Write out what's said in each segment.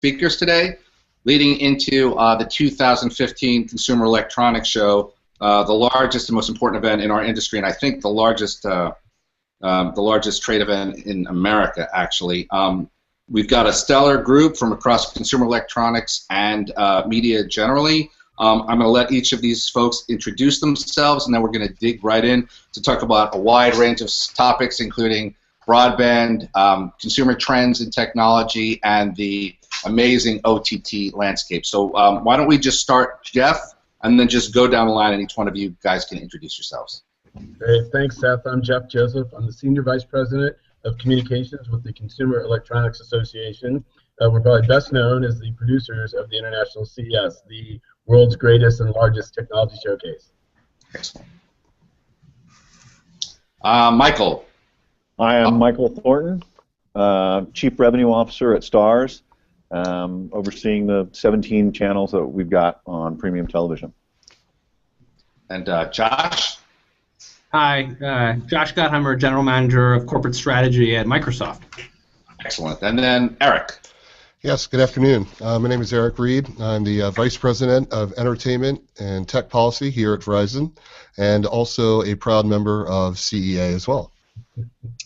speakers today, leading into the 2015 Consumer Electronics Show, the largest and most important event in our industry, and I think the largest trade event in America, actually. We've got a stellar group from across consumer electronics and media generally. I'm going to let each of these folks introduce themselves, and then we're going to dig right in to talk about a wide range of topics, including broadband, consumer trends in technology, and the amazing OTT landscape. So why don't we just start, Jeff, and then just go down the line, and each one of you guys can introduce yourselves. Great. Thanks, Seth. I'm Jeff Joseph. I'm the Senior Vice President of Communications with the Consumer Electronics Association. We're probably best known as the producers of the International CES, the world's greatest and largest technology showcase. Excellent. Michael. I am Michael Thornton, Chief Revenue Officer at Starz, overseeing the 17 channels that we've got on premium television. And Josh? Hi, Josh Gottheimer, General Manager of Corporate Strategy at Microsoft. Excellent. And then Eric. Yes, good afternoon. My name is Eric Reed. I'm the Vice President of Entertainment and Tech Policy here at Verizon, and also a proud member of CEA as well.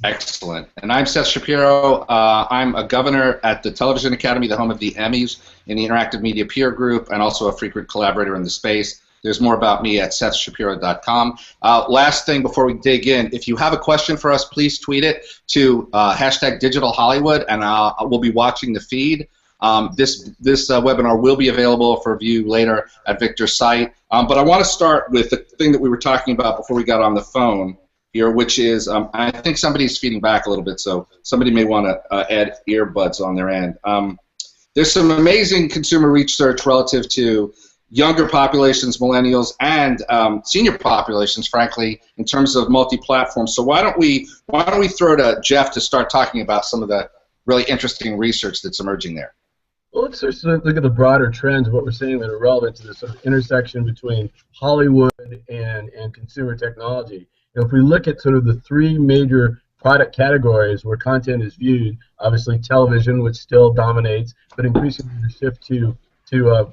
Excellent. And I'm Seth Shapiro. I'm a governor at the Television Academy, the home of the Emmys, in the Interactive Media Peer Group, and also a frequent collaborator in the space. There's more about me at sethshapiro.com. Last thing before we dig in, if you have a question for us, please tweet it to #DigitalHollywood, and we'll be watching the feed. This webinar will be available for view later at Victor's site. But I want to start with the thing that we were talking about before we got on the phone here, which is I think somebody's feeding back a little bit, so somebody may want to add earbuds on their end. There's some amazing consumer research relative to younger populations, millennials, and senior populations, frankly, in terms of multi-platform. So why don't we throw to Jeff to start talking about some of the really interesting research that's emerging there? Well, let's just look at the broader trends of what we're seeing that are relevant to this sort of intersection between Hollywood and consumer technology. You know, if we look at sort of the three major product categories where content is viewed, obviously television, which still dominates, but increasingly the shift to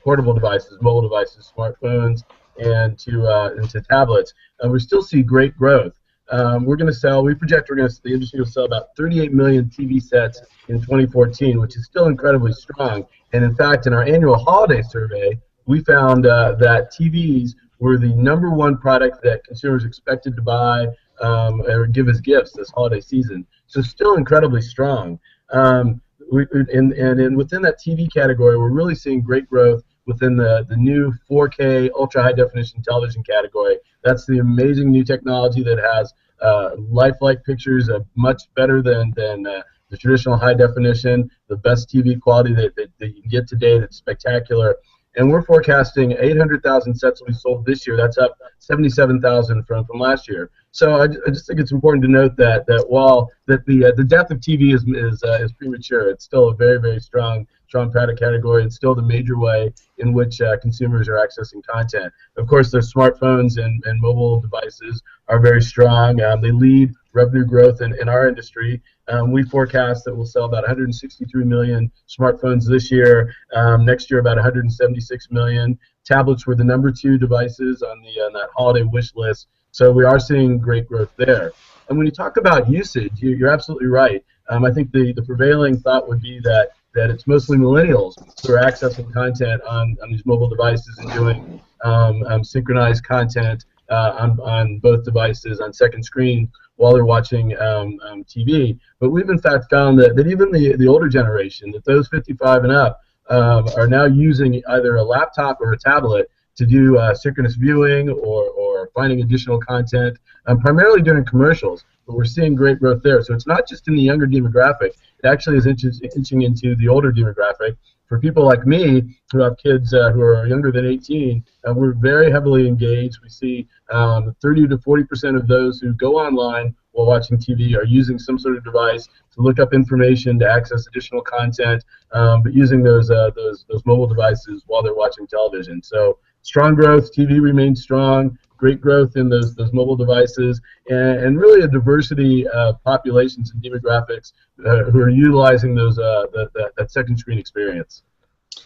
portable devices, mobile devices, smartphones, and to tablets. We still see great growth. We project the industry will sell about 38 million TV sets in 2014, which is still incredibly strong. And in fact, in our annual holiday survey, we found that TVs were the #1 product that consumers expected to buy or give as gifts this holiday season. So still incredibly strong. And within that TV category, we're really seeing great growth within the new 4K ultra-high definition television category. That's the amazing new technology that has lifelike pictures, much better than the traditional high definition, the best TV quality that you can get today. That's spectacular. And we're forecasting 800,000 sets will be sold this year. That's up 77,000 from last year. So I just think it's important to note that while the death of TV is premature, it's still a very, very strong product category. It's still the major way in which consumers are accessing content. Of course, their smartphones and mobile devices are very strong. They lead revenue growth in our industry. We forecast that we'll sell about 163 million smartphones this year. Next year, about 176 million. Tablets were the #2 devices on that holiday wish list. So we are seeing great growth there. And when you talk about usage, you're absolutely right. I think the prevailing thought would be that it's mostly millennials who are accessing content on these mobile devices and doing synchronized content on both devices on second screen while they're watching TV. But we've in fact found that even the older generation, that those 55 and up, are now using either a laptop or a tablet to do synchronous viewing or finding additional content, primarily during commercials. But we're seeing great growth there. So it's not just in the younger demographic. It actually is inching into the older demographic. For people like me who have kids who are younger than 18, we're very heavily engaged. We see 30 to 40% of those who go online while watching TV are using some sort of device to look up information, to access additional content, but using those mobile devices while they're watching television. So strong growth, TV remains strong, great growth in those mobile devices, and really a diversity of populations and demographics who are utilizing that second screen experience.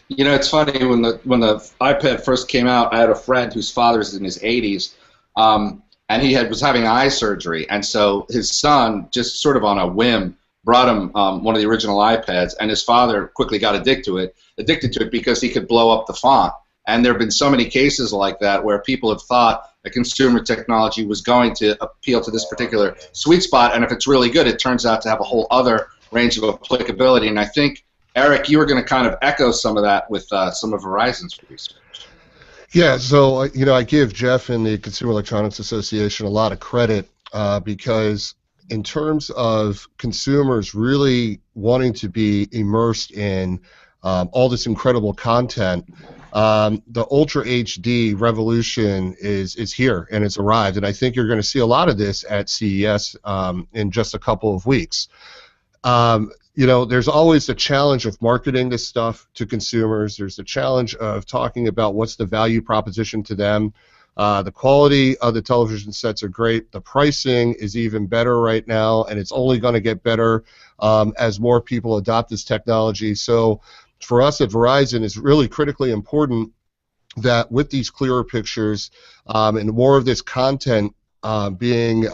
You know, it's funny when the iPad first came out. I had a friend whose father's in his 80s, and he was having eye surgery, and so his son, just sort of on a whim, brought him one of the original iPads, and his father quickly got addicted to it because he could blow up the font. And there have been so many cases like that where people have thought that consumer technology was going to appeal to this particular sweet spot, and if it's really good, it turns out to have a whole other range of applicability. And I think, Eric, you were going to kind of echo some of that with some of Verizon's research. Yeah, so you know, I give Jeff and the Consumer Electronics Association a lot of credit because in terms of consumers really wanting to be immersed in all this incredible content, the Ultra HD revolution is here and it's arrived, and I think you're going to see a lot of this at CES in just a couple of weeks. You know, there's always the challenge of marketing this stuff to consumers. There's the challenge of talking about what's the value proposition to them. The quality of the television sets are great. The pricing is even better right now, and it's only going to get better as more people adopt this technology. So for us at Verizon, it's really critically important that with these clearer pictures and more of this content being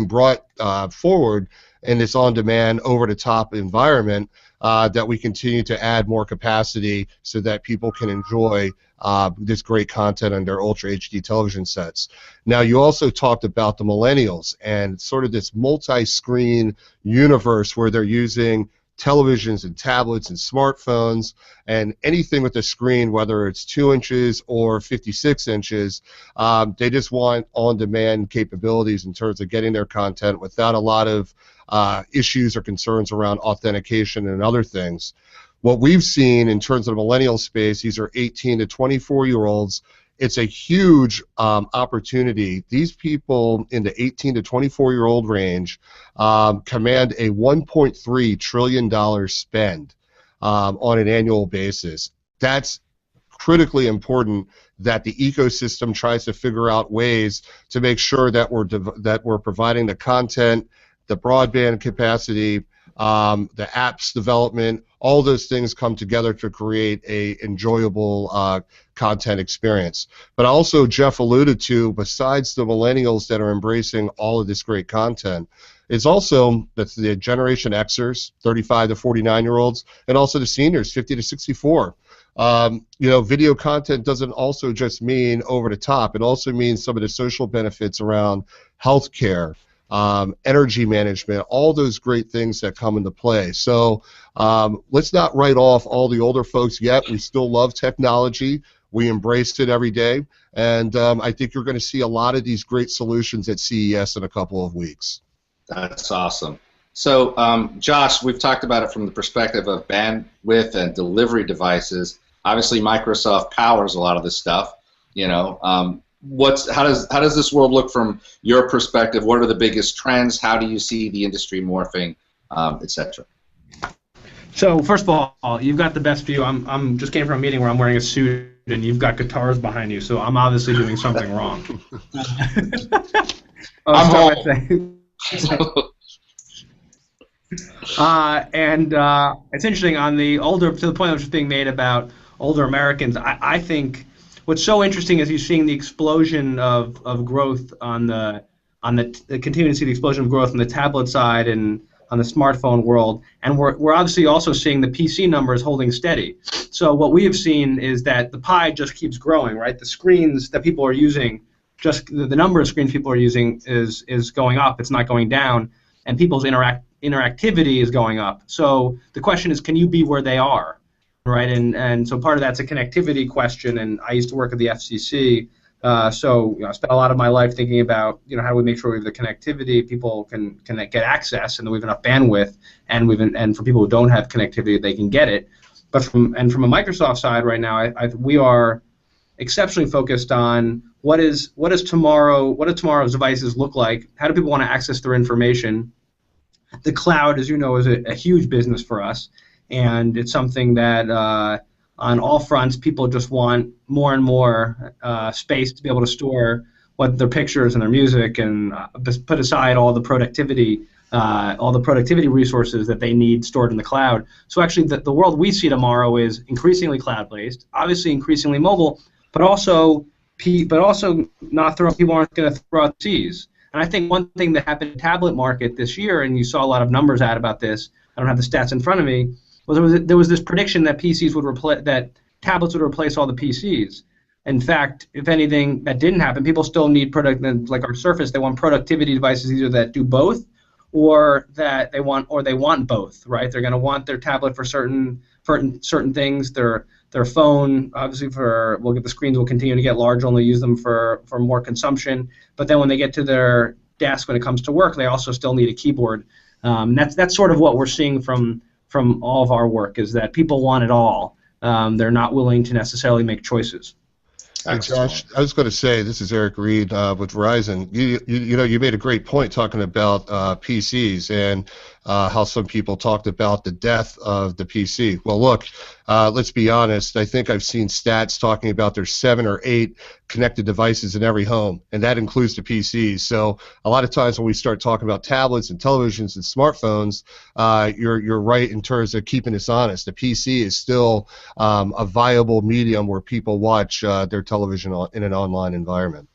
brought forward in this on-demand, over-the-top environment, that we continue to add more capacity so that people can enjoy this great content on their Ultra HD television sets. Now, you also talked about the millennials and sort of this multi-screen universe where they're using televisions and tablets and smartphones and anything with a screen, whether it's 2 inches or 56 inches. They just want on-demand capabilities in terms of getting their content without a lot of issues or concerns around authentication and other things. What we've seen in terms of the millennial space, these are 18 to 24-year-olds. It's a huge opportunity. These people in the 18 to 24-year-old range command a $1.3 trillion spend on an annual basis. That's critically important that the ecosystem tries to figure out ways to make sure that we're providing the content, the broadband capacity, the apps development, all those things come together to create a enjoyable content experience. But also, Jeff alluded to, besides the millennials that are embracing all of this great content, it's also the Generation Xers, 35 to 49-year-olds, and also the seniors, 50 to 64. You know, video content doesn't also just mean over the top. It also means some of the social benefits around healthcare, energy management, all those great things that come into play. So let's not write off all the older folks yet. We still love technology. We embrace it every day. And I think you're going to see a lot of these great solutions at CES in a couple of weeks. That's awesome. So, Josh, we've talked about it from the perspective of bandwidth and delivery devices. Obviously, Microsoft powers a lot of this stuff. You know, how does this world look from your perspective? What are the biggest trends? How do you see the industry morphing, etc.? So first of all, you've got the best view. I'm just came from a meeting where I'm wearing a suit and you've got guitars behind you, so I'm obviously doing something wrong. I'm home. And it's interesting on the older, to the point that was being made about older Americans. I think what's so interesting is you're seeing the explosion of growth on the continuing to see the explosion of growth on the tablet side and on the smartphone world, and we're obviously also seeing the PC numbers holding steady. So what we have seen is that the pie just keeps growing, right? The screens that people are using, just the number of screens people are using is going up. It's not going down, and people's interactivity is going up. So the question is, can you be where they are, right? And so part of that's a connectivity question. And I used to work at the FCC. So I spent a lot of my life thinking about, how do we make sure we have the connectivity, people can get access, and that we have enough bandwidth, and for people who don't have connectivity, they can get it. But from a Microsoft side right now, we are exceptionally focused on what does tomorrow's devices look like? How do people want to access their information? The cloud, as you know, is a huge business for us, and it's something that on all fronts, people just want more and more space to be able to store their pictures and their music, and put aside all the productivity all the productivity resources that they need stored in the cloud. So actually, the world we see tomorrow is increasingly cloud-based, obviously increasingly mobile, but also not throwing people aren't going to throw out Cs. And I think one thing that happened in the tablet market this year, and you saw a lot of numbers out about this, I don't have the stats in front of me, there was this prediction that tablets would replace all the PCs. In fact, if anything, that didn't happen. People still need like our Surface. They want productivity devices either that do both, or they want both. Right? They're going to want their tablet for certain things. Their phone, obviously, the screens will continue to get larger, and they'll use them for more consumption. But then when they get to their desk, when it comes to work, they also still need a keyboard. That's sort of what we're seeing from all of our work, is that people want it all. They're not willing to necessarily make choices. Hey, Josh, I was going to say, this is Eric Reed with Verizon. You made a great point talking about PCs and how some people talked about the death of the PC. Well, look, let's be honest. I think I've seen stats talking about there's 7 or 8 connected devices in every home, and that includes the PCs. So a lot of times when we start talking about tablets and televisions and smartphones, you're right in terms of keeping us honest. The PC is still a viable medium where people watch their television in an online environment.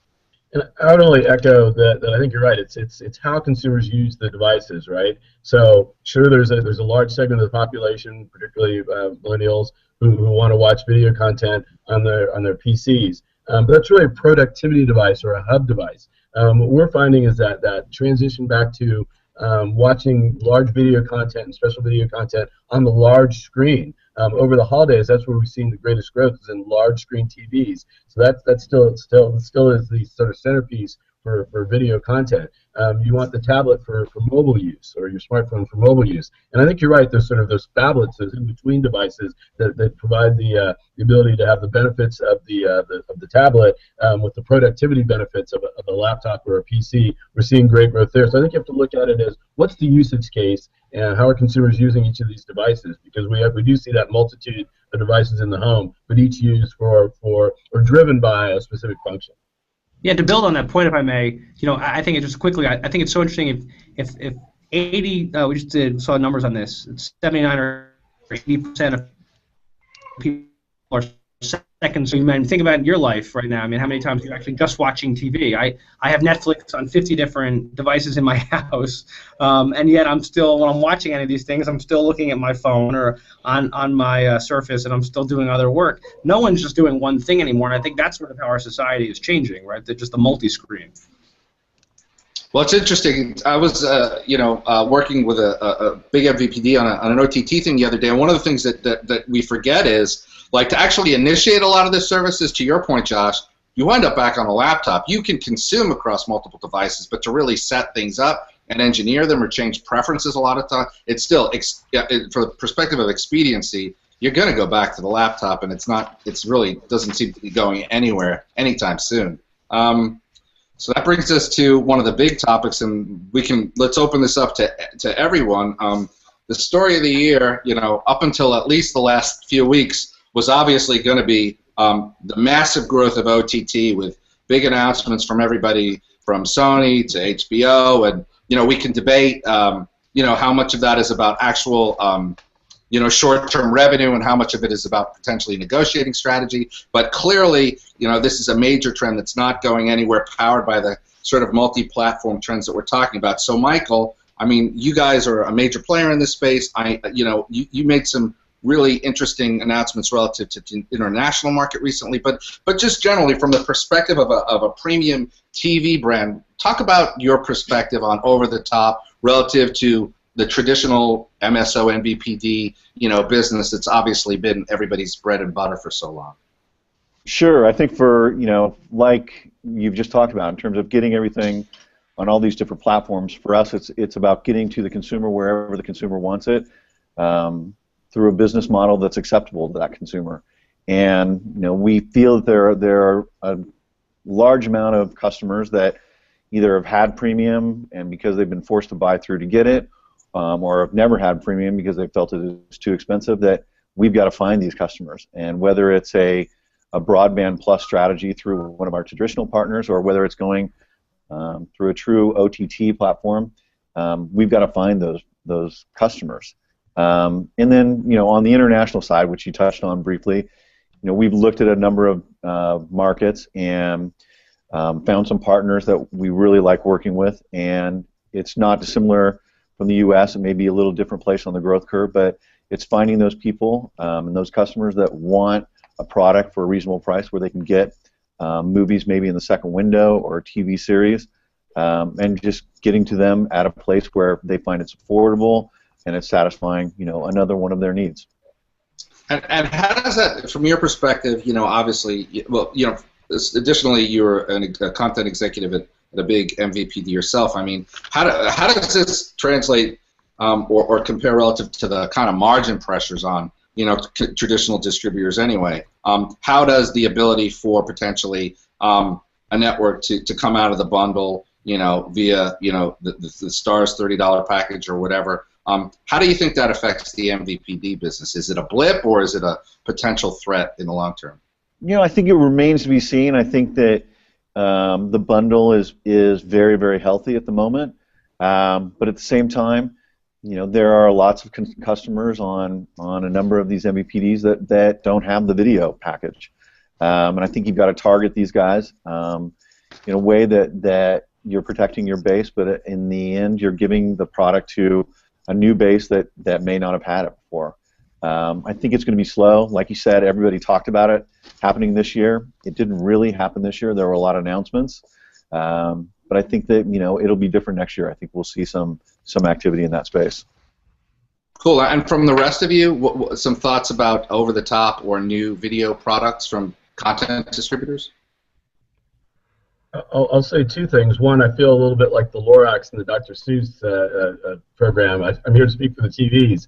And I would only echo that I think you're right. It's how consumers use the devices, right? So sure, there's a large segment of the population, particularly millennials, who want to watch video content on their PCs. But that's really a productivity device or a hub device. What we're finding is that transition back to watching large video content and special video content on the large screen. Over the holidays, that's where we've seen the greatest growth, is in large screen TVs. So that still is the sort of centerpiece for video content. You want the tablet for mobile use, or your smartphone for mobile use. And I think you're right. There's sort of those phablets, those in-between devices that provide the ability to have the benefits of the tablet with the productivity benefits of a laptop or a PC. We're seeing great growth there. So I think you have to look at it as, what's the usage case and how are consumers using each of these devices? Because we do see that multitude of devices in the home, but each used for or driven by a specific function. Yeah, to build on that point, if I may, I think just quickly, I think it's so interesting if 80, we just saw numbers on this, it's 79 or 80% of people are seconds. So you might think about your life right now. I mean, how many times are you actually just watching TV? I have Netflix on 50 different devices in my house, and yet I'm still, when I'm watching any of these things, I'm still looking at my phone or on my Surface, and I'm still doing other work. No one's just doing one thing anymore, and I think that's sort of how our society is changing, right? Just the multi-screen. Well, it's interesting. I was, working with a big MVPD on an OTT thing the other day, and one of the things that we forget is, like, to actually initiate a lot of this services, to your point, Josh, you wind up back on a laptop. You can consume across multiple devices, but to really set things up and engineer them or change preferences a lot of time, it's still, for the perspective of expediency, you're going to go back to the laptop, and it's really doesn't seem to be going anywhere anytime soon. So that brings us to one of the big topics, and let's open this up to everyone. The story of the year, up until at least the last few weeks, was obviously going to be the massive growth of OTT, with big announcements from everybody from Sony to HBO, and we can debate how much of that is about actual short-term revenue and how much of it is about potentially negotiating strategy. But clearly, this is a major trend that's not going anywhere, powered by the sort of multi-platform trends that we're talking about. So, Michael, I mean, you guys are a major player in this space. You made some really interesting announcements relative to the international market recently, but just generally from the perspective of a premium TV brand, talk about your perspective on over-the-top relative to the traditional MSO MVPD business that's obviously been everybody's bread and butter for so long. Sure. I think for like you've just talked about, in terms of getting everything on all these different platforms, for us it's about getting to the consumer wherever the consumer wants it, through a business model that's acceptable to that consumer. And we feel that there are a large amount of customers that either have had premium, and because they've been forced to buy through to get it, or have never had premium because they felt it was too expensive, that we've got to find these customers. And whether it's a broadband plus strategy through one of our traditional partners, or whether it's going through a true OTT platform, we've got to find those customers. And then, on the international side, which you touched on briefly, we've looked at a number of markets and found some partners that we really like working with, and it's not dissimilar from the U.S. It may be a little different place on the growth curve, but it's finding those people and those customers that want a product for a reasonable price where they can get movies maybe in the second window or a TV series, and just getting to them at a place where they find it's affordable and it's satisfying, another one of their needs. And how does that, from your perspective, obviously, additionally, you're a content executive at a big MVPD yourself. I mean, how does this translate or compare relative to the kind of margin pressures on, traditional distributors anyway? How does the ability for potentially a network to come out of the bundle, via, the Starz $30 package or whatever, how do you think that affects the MVPD business? Is it a blip or is it a potential threat in the long term? I think it remains to be seen. I think that the bundle is very, very healthy at the moment, but at the same time, there are lots of customers on a number of these MVPDs that don't have the video package, and I think you've got to target these guys in a way that you're protecting your base, but in the end, you're giving the product to a new base that may not have had it before. I think it's going to be slow. Like you said, everybody talked about it happening this year. It didn't really happen this year. There were a lot of announcements, but I think that it'll be different next year. I think we'll see some activity in that space. Cool. And from the rest of you, some thoughts about over-the-top or new video products from content distributors? I'll say two things. One, I feel a little bit like the Lorax in the Dr. Seuss program. I'm here to speak for the TVs.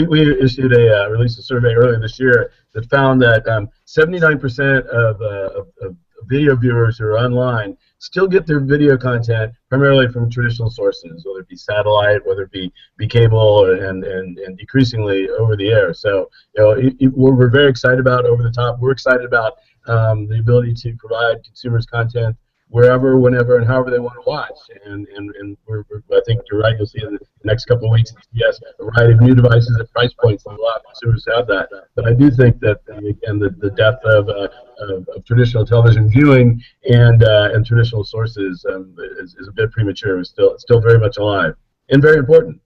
We issued released a survey earlier this year that found that 79% of video viewers who are online still get their video content primarily from traditional sources, whether it be satellite, whether it be cable, and decreasingly over the air. So we're very excited about over the top. We're excited about the ability to provide consumers content wherever, whenever, and however they want to watch. And I think you're right. You'll see in the next couple of weeks at CBS a variety of new devices at price points that allow consumers to have that. But I do think that again the depth of traditional television viewing and traditional sources is a bit premature. It's still very much alive and very important.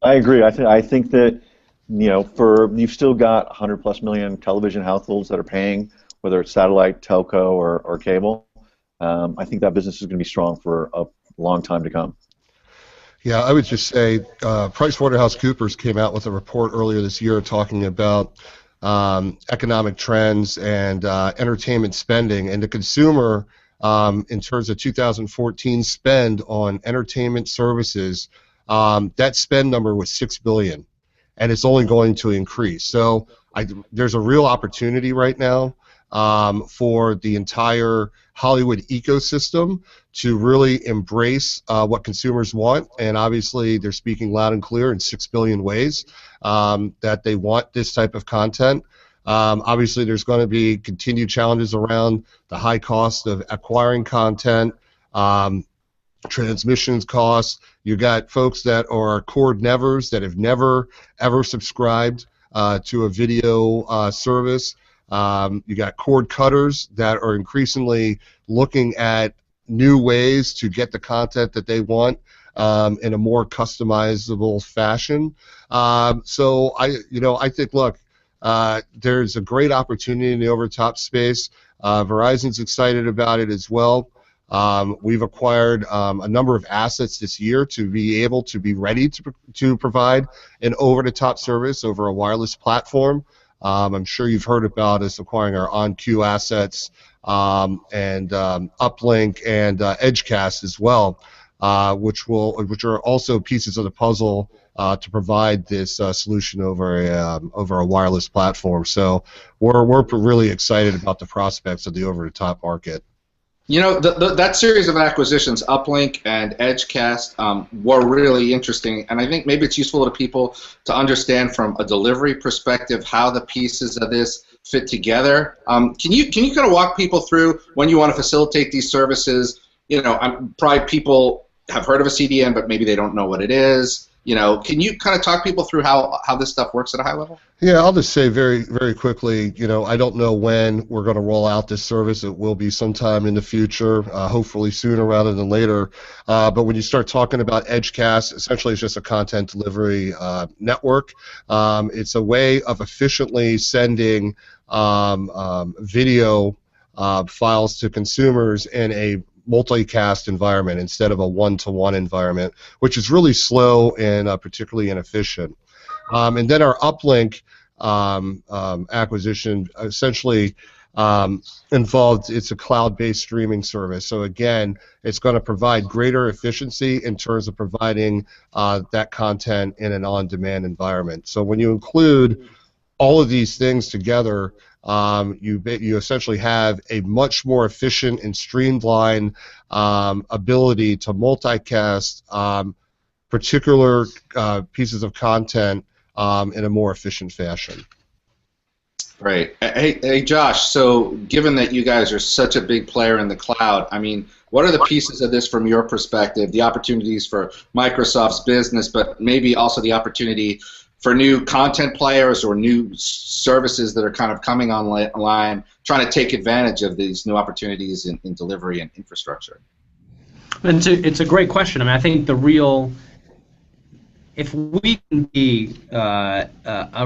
I agree. I think that you've still got 100+ million television households that are paying, whether it's satellite, telco, or cable. I think that business is going to be strong for a long time to come. Yeah, I would just say PricewaterhouseCoopers came out with a report earlier this year talking about economic trends and entertainment spending, and the consumer, in terms of 2014 spend on entertainment services, that spend number was $6 billion, and it's only going to increase. So there's a real opportunity right now for the entire Hollywood ecosystem to really embrace what consumers want, and obviously they're speaking loud and clear in 6 billion ways that they want this type of content. Obviously there's going to be continued challenges around the high cost of acquiring content, transmissions costs. You got folks that are cord nevers that have never ever subscribed to a video service. You got cord cutters that are increasingly looking at new ways to get the content that they want in a more customizable fashion. So I think, look, there's a great opportunity in the over-the-top space. Verizon's excited about it as well. We've acquired a number of assets this year to be able to be ready to provide an over-the-top service over a wireless platform. I'm sure you've heard about us acquiring our OnQ assets and Uplink and Edgecast as well, which are also pieces of the puzzle to provide this solution over a wireless platform. So we're really excited about the prospects of the over-the-top market. That series of acquisitions, Uplink and Edgecast, were really interesting, and I think maybe it's useful to people to understand from a delivery perspective how the pieces of this fit together. Can you kind of walk people through when you want to facilitate these services? Probably people have heard of a CDN, but maybe they don't know what it is. You know, can you kind of talk people through how this stuff works at a high level? Yeah, I'll just say very, very quickly, you know, I don't know when we're going to roll out this service. It will be sometime in the future, hopefully sooner rather than later. But when you start talking about EdgeCast, essentially it's just a content delivery network. It's a way of efficiently sending video files to consumers in a multicast environment instead of a one-to-one environment, which is really slow and particularly inefficient. And then our uplink acquisition essentially involved, it's a cloud-based streaming service. So again, it's going to provide greater efficiency in terms of providing that content in an on-demand environment. So when you include all of these things together, you essentially have a much more efficient and streamlined ability to multicast particular pieces of content in a more efficient fashion. Right. Hey, Josh, so given that you guys are such a big player in the cloud, I mean, what are the pieces of this from your perspective, the opportunities for Microsoft's business, but maybe also the opportunity for new content players or new services that are kind of coming online, trying to take advantage of these new opportunities in delivery and infrastructure? And it's a great question. I mean, I think the real, if we can be a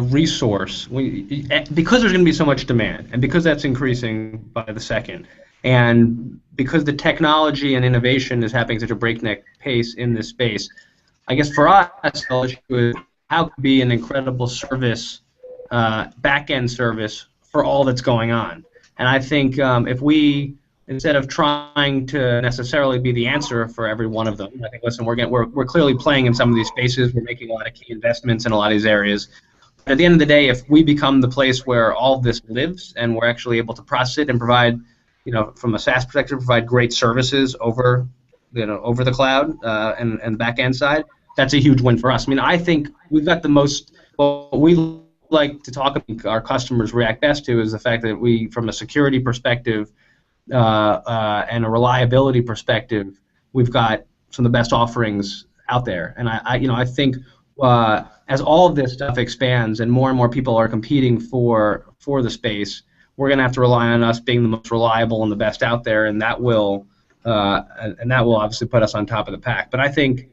resource, because there's going to be so much demand, and because that's increasing by the second, and because the technology and innovation is happening at such a breakneck pace in this space, I guess for us, how can be an incredible service, back-end service for all that's going on. And I think if we, instead of trying to necessarily be the answer for every one of them, I think, listen, we're clearly playing in some of these spaces. We're making a lot of key investments in a lot of these areas. But at the end of the day, if we become the place where all of this lives and we're actually able to process it and provide, you know, from a SaaS perspective, provide great services over the cloud and the back-end side, that's a huge win for us. I mean, I think we've got the most, what we like to talk about, our customers react best to, is the fact that we, from a security perspective and a reliability perspective, we've got some of the best offerings out there. And I think as all of this stuff expands and more people are competing for the space, we're going to have to rely on us being the most reliable and the best out there, and that will obviously put us on top of the pack. But I think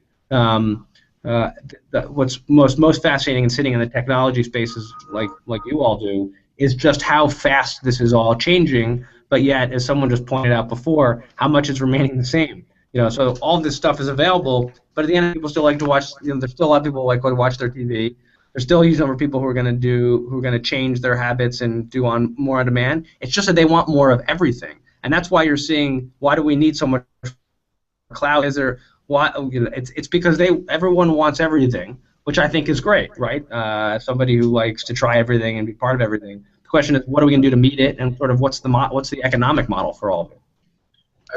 what's most fascinating in sitting in the technology spaces like you all do is just how fast this is all changing, but yet, as someone just pointed out before, how much is remaining the same. You know, so all this stuff is available, but at the end, people still like to watch. You know, there's still a lot of people who like to watch their TV. There's still a huge number of people who are going to change their habits and do more on demand. It's just that they want more of everything, and that's why you're seeing. Why do we need so much cloud? It's because everyone wants everything, which I think is great, right? Somebody who likes to try everything and be part of everything. The question is, what are we going to do to meet it, and sort of what's the economic model for all of it?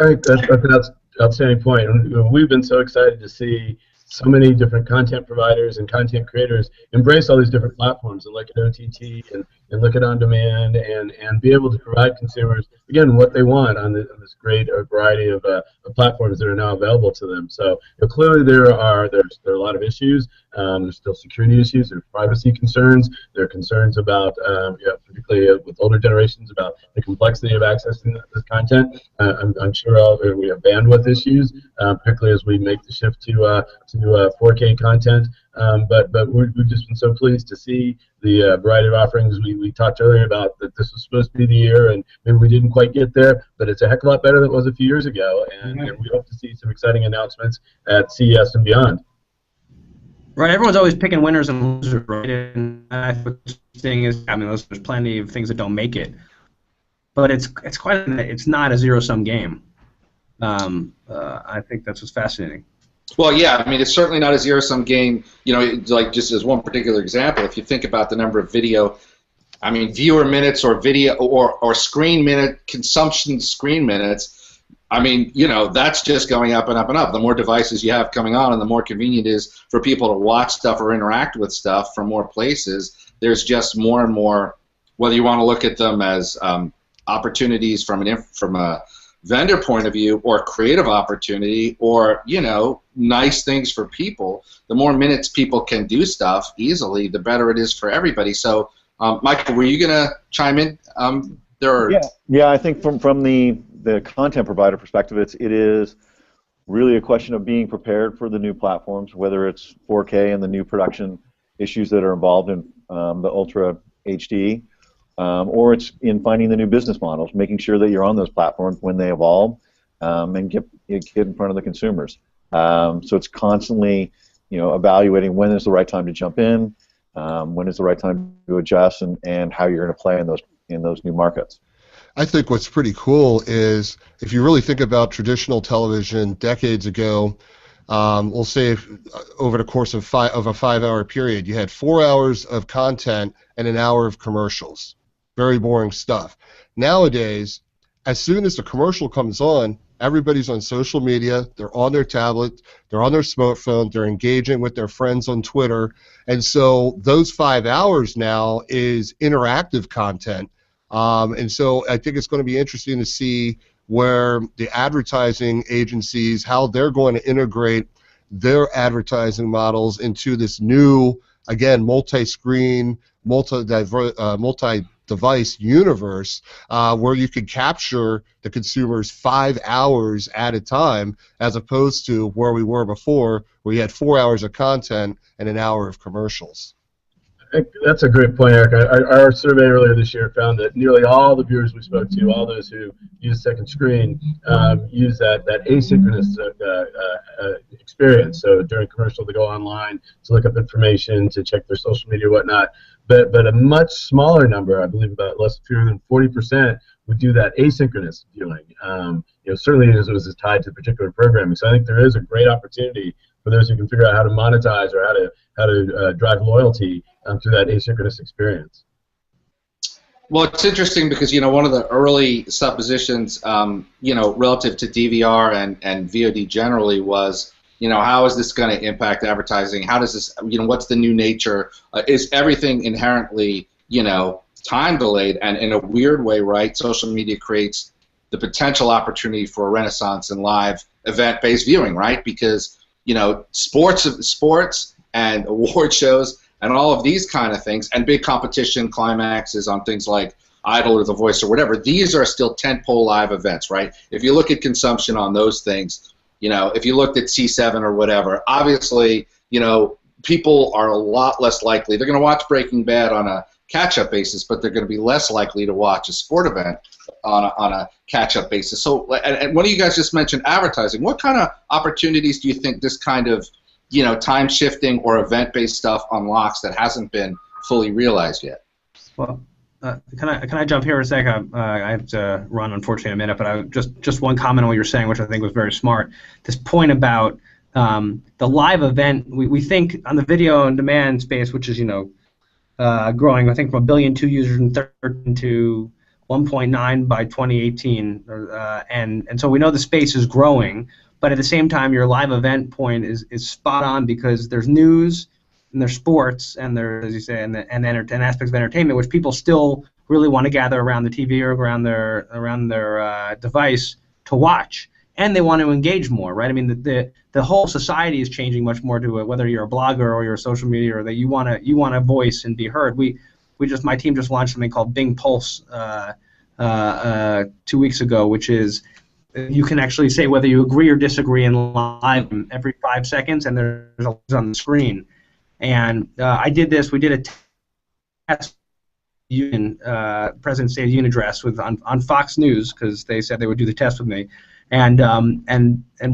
I think that's an outstanding point. And we've been so excited to see so many different content providers and content creators embrace all these different platforms and look at OTT and look at on-demand and be able to provide consumers, again, what they want on this great variety of platforms that are now available to them. So clearly there's a lot of issues. There's still security issues. There's privacy concerns. There are concerns about, particularly with older generations, about the complexity of accessing this content. I'm sure we have bandwidth issues, particularly as we make the shift to 4K content. But we've just been so pleased to see the variety of offerings. We talked earlier about that this was supposed to be the year, and maybe we didn't quite get there, but it's a heck of a lot better than it was a few years ago, and we hope to see some exciting announcements at CES and beyond. Right, everyone's always picking winners and losers, right? And I think the thing is, I mean, there's plenty of things that don't make it, but it's not a zero-sum game. I think that's what's fascinating. Well, yeah, I mean, it's certainly not a zero-sum game. You know, like just as one particular example, if you think about the number of viewer minutes or video or screen minute consumption screen minutes, I mean, you know, that's just going up and up and up. The more devices you have coming on and the more convenient it is for people to watch stuff or interact with stuff from more places, there's just more and more, whether you want to look at them as opportunities from a vendor point of view or creative opportunity or, you know, nice things for people, the more minutes people can do stuff easily, the better it is for everybody. So, Michael, were you going to chime in? Yeah. I think from the content provider perspective, it is really a question of being prepared for the new platforms, whether it's 4K and the new production issues that are involved in the Ultra HD, or it's in finding the new business models, making sure that you're on those platforms when they evolve, and get in front of the consumers. So it's constantly, evaluating when is the right time to jump in, when is the right time to adjust, and how you're going to play in those new markets. I think what's pretty cool is if you really think about traditional television decades ago, we'll say over the course of a 5-hour period, you had 4 hours of content and an hour of commercials. Very boring stuff. Nowadays, as soon as the commercial comes on, everybody's on social media, they're on their tablet, they're on their smartphone, they're engaging with their friends on Twitter, and so those 5 hours now is interactive content. And so I think it's going to be interesting to see where the advertising agencies, how they're going to integrate their advertising models into this new, again, multi-screen, multi-device universe, where you can capture the consumers 5 hours at a time, as opposed to where we were before, where you had 4 hours of content and an hour of commercials. That's a great point, Eric. Our survey earlier this year found that nearly all the viewers we spoke to, all those who use second screen, use that asynchronous experience. So during commercial, they go online to look up information, to check their social media, whatnot. But a much smaller number, I believe about fewer than 40%, would do that asynchronous viewing. Certainly as it was tied to particular programming. So I think there is a great opportunity for those who can figure out how to monetize or how to drive loyalty through that asynchronous experience. Well, it's interesting because one of the early suppositions, relative to DVR and VOD generally was, how is this going to impact advertising? How does this, what's the new nature? Is everything inherently, time delayed? And in a weird way, right? Social media creates the potential opportunity for a renaissance in live event-based viewing, right? Because sports and award shows and all of these kind of things, and big competition climaxes on things like Idol or The Voice or whatever, these are still tentpole live events, right? If you look at consumption on those things, if you looked at C7 or whatever, obviously, people are a lot less likely. They're going to watch Breaking Bad on a catch-up basis, but they're going to be less likely to watch a sport event on a catch-up basis. So, and one of you guys just mentioned advertising. What kind of opportunities do you think this kind of time shifting or event-based stuff unlocks that hasn't been fully realized yet? Well, can I jump here a second? I have to run, unfortunately, in a minute, but just one comment on what you're saying, which I think was very smart. This point about the live event, we think on the video on demand space, which is growing, I think from 1.2 billion users in 2013 to 1.9 by 2018, and so we know the space is growing. But at the same time, your live event point is spot on, because there's news and there's sports and there's, as you say, and aspects of entertainment which people still really want to gather around the TV or around their device to watch, and they want to engage more, right? I mean, the whole society is changing much more to it, whether you're a blogger or you're a social media, or that you want to voice and be heard. My team just launched something called Bing Pulse 2 weeks ago, which is you can actually say whether you agree or disagree in live every 5 seconds, and there's a on the screen. And I did this. We did a test union President's State of the Union address on Fox News, because they said they would do the test with me, and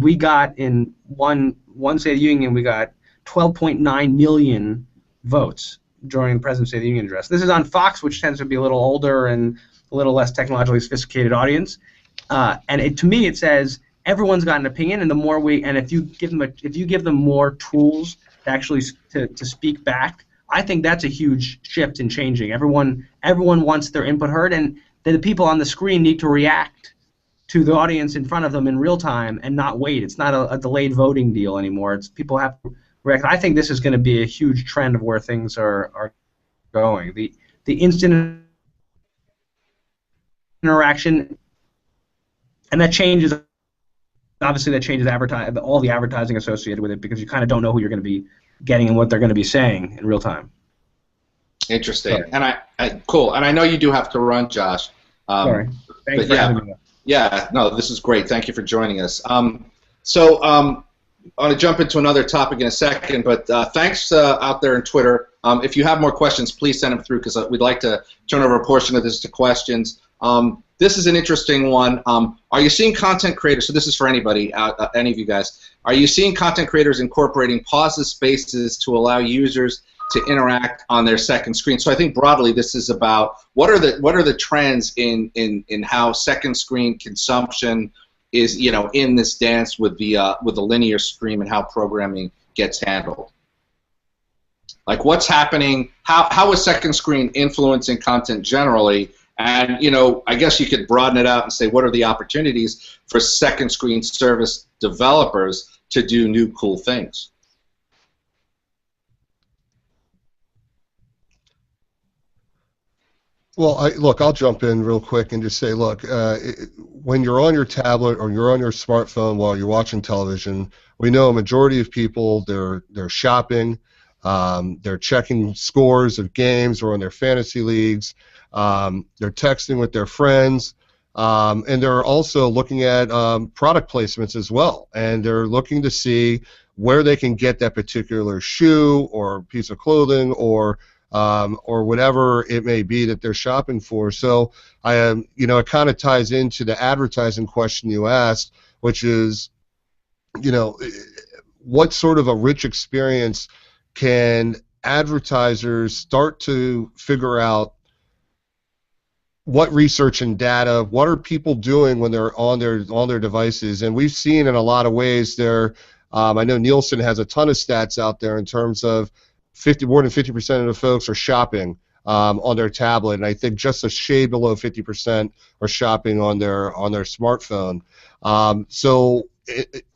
we got in one State of the Union, we got 12.9 million votes during the President's State of the Union address. This is on Fox, which tends to be a little older and a little less technologically sophisticated audience. And to me, it says everyone's got an opinion, and the more if you give them more tools to actually to speak back, I think that's a huge shift in changing. Everyone wants their input heard, and the people on the screen need to react to the audience in front of them in real time and not wait. It's not a delayed voting deal anymore. It's people have to react. I think this is going to be a huge trend of where things are going. The instant interaction, and that changes obviously that changes all the advertising associated with it because you kind of don't know who you're going to be getting and what they're going to be saying in real time. Interesting. And cool. And I know you do have to run, Josh. Sorry. Thanks for having me. Yeah, no, this is great. Thank you for joining us. I want to jump into another topic in a second, but thanks out there in Twitter. If you have more questions, please send them through because we'd like to turn over a portion of this to questions. This is an interesting one. Are you seeing content creators, so this is for anybody, any of you guys, are you seeing content creators incorporating pauses, spaces to allow users to interact on their second screen? So I think broadly this is about what are the trends in how second screen consumption is, you know, in this dance with the linear stream and how programming gets handled. Like what's happening? How is second screen influencing content generally? And, you know, I guess you could broaden it out and say what are the opportunities for second screen service developers to do new cool things? Well, look, I'll jump in real quick and just say, look, when you're on your tablet or you're on your smartphone while you're watching television, we know a majority of people, they're shopping, they're checking scores of games or on their fantasy leagues, they're texting with their friends, and they're also looking at product placements as well, and they're looking to see where they can get that particular shoe or piece of clothing or whatever it may be that they're shopping for. So you know, it kind of ties into the advertising question you asked, which is, you know, what sort of a rich experience can advertisers start to figure out? What research and data, what are people doing when they're on their devices? And we've seen in a lot of ways there, I know Nielsen has a ton of stats out there in terms of more than 50% of the folks are shopping on their tablet, and I think just a shade below 50% are shopping on their smartphone.